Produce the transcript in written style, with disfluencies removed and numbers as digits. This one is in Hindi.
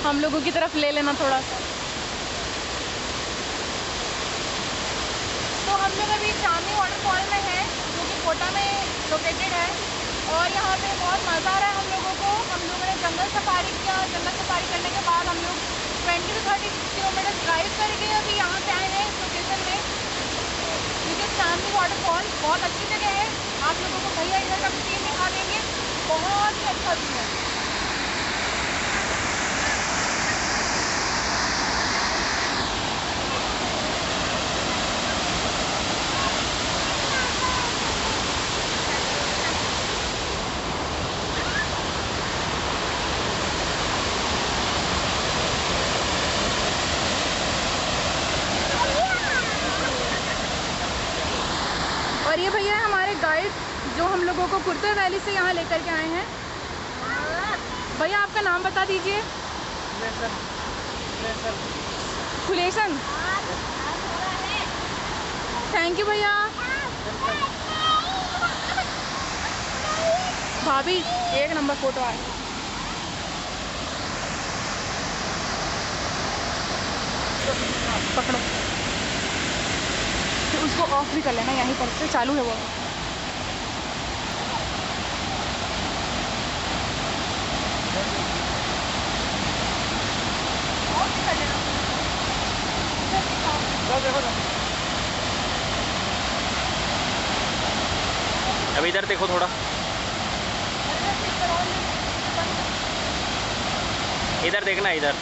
हम लोगों की तरफ ले लेना थोड़ा सा। तो हम लोग अभी चांदनी वाटरफॉल में हैं, जो कि कोटा में लोकेटेड है। और यहाँ पे बहुत मज़ा आ रहा है हम लोगों को। हम लोगों ने जंगल सफारी किया। जंगल सफारी करने के बाद हम लोग 20 से 30 किलोमीटर ड्राइव करके अभी यहाँ पे आए हैं इस लोकेशन में। क्योंकि चांदनी वाटरफॉल बहुत अच्छी जगह है। आप लोगों को भैया इधर का सीन दिखा देंगे, बहुत ही अच्छा व्यू है। और ये भैया हमारे गाइड जो हम लोगों को कुर्ते वैली से यहाँ लेकर के आए हैं। भैया आपका नाम बता दीजिए। खुलेशन। थैंक यू भैया। भाभी एक नंबर फोटो आए। पकड़ो, तो उसको ऑफ भी कर लेना, यहीं पर से चालू है वो। अब इधर देखो थोड़ा, इधर देखना, इधर